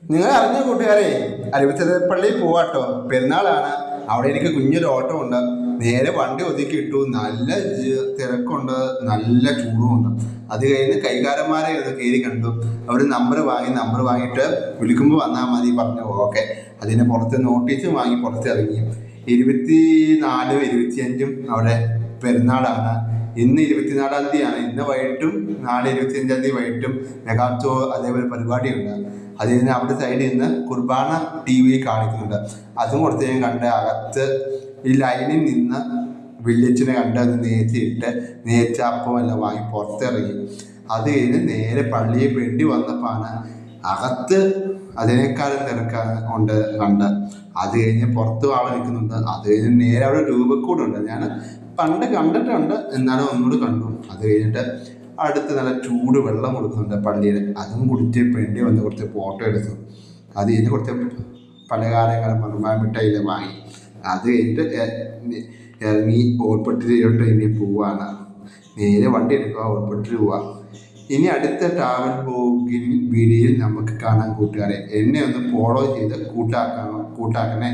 നിങ്ങൾ അറിഞ്ഞ കൂട്ടുകാരെ, അരുവിത്തരപ്പള്ളി പോവാട്ടോ, പെരുന്നാളാണ്. അവിടെ എനിക്ക് കുഞ്ഞൊരു ഓട്ടം ഉണ്ട്. നേരെ വണ്ടി ഒതുക്കി ഇട്ടു. നല്ല തിരക്കുണ്ട്, നല്ല ചൂടുമുണ്ട്. അത് കഴിഞ്ഞ് കൈകാരന്മാരെ ഇത് കയറി കണ്ടു. അവർ നമ്പർ വാങ്ങിയിട്ട് വിളിക്കുമ്പോൾ വന്നാൽ മതി പറഞ്ഞു. ഓക്കെ. അതിന് പുറത്ത് നോട്ടീസ് വാങ്ങി പുറത്തിറങ്ങി. 24, 25 അവിടെ പെരുന്നാളാണ്. ഇന്ന് 24-ാം തീയതിയാണ്. ഇന്ന് വൈകിട്ടും നാളെ 25-ാം തീയതി വൈകിട്ടും മെഗാത്തോ അതേപോലെ പരിപാടിയുണ്ട്. അതിൽ നിന്ന് അവിടെ സൈഡിൽ നിന്ന് കുർബാന TV കാണിക്കുന്നുണ്ട്. അതും കുറച്ച് ഞാൻ കണ്ട് അകത്ത് ഈ ലൈനിൽ നിന്ന് വില്ലേജിനെ കണ്ട് അത് നേച്ച അപ്പമെല്ലാം വാങ്ങി പുറത്തിറങ്ങി. അത് കഴിഞ്ഞ് നേരെ പള്ളിയിൽ വേണ്ടി വന്നപ്പോഴാണ് അകത്ത് അതിനേക്കാളും തിരക്കാണ് കണ്ട്. അത് കഴിഞ്ഞ് പുറത്ത് ആളെ നിൽക്കുന്നുണ്ട്. അത് കഴിഞ്ഞ് നേരെ അവിടെ രൂപക്കൂടുണ്ട്. ഞാൻ പണ്ട് കണ്ടിട്ടുണ്ട്, എന്നാലും ഒന്നുകൂടി കണ്ടു. അത് കഴിഞ്ഞിട്ട് അടുത്ത് നല്ല ചൂട് വെള്ളം കൊടുക്കുന്നുണ്ട് പള്ളിയിൽ. അതും കുടിച്ച് വേണ്ടി വന്ന് കുറച്ച് ഫോട്ടോ എടുത്തു. അത് കഴിഞ്ഞ് കുറച്ച് പലഹാരങ്ങളും മിഠായിയിൽ വാങ്ങി. അത് കഴിഞ്ഞിട്ട് ഇറങ്ങി ഓൾപ്പെട്ടിലോട്ട് ഇനി പോവാണ്. നേരെ വണ്ടി എടുക്കുക, ഓൾപ്പെട്ടിൽ പോവാ. ഇനി അടുത്ത ട്രാവൽ വീഡിയോയിൽ നമുക്ക് കാണാൻ കൂട്ടുകാരെ. എന്നെ ഒന്ന് ഫോളോ ചെയ്ത് കൂട്ടാക്കണേ.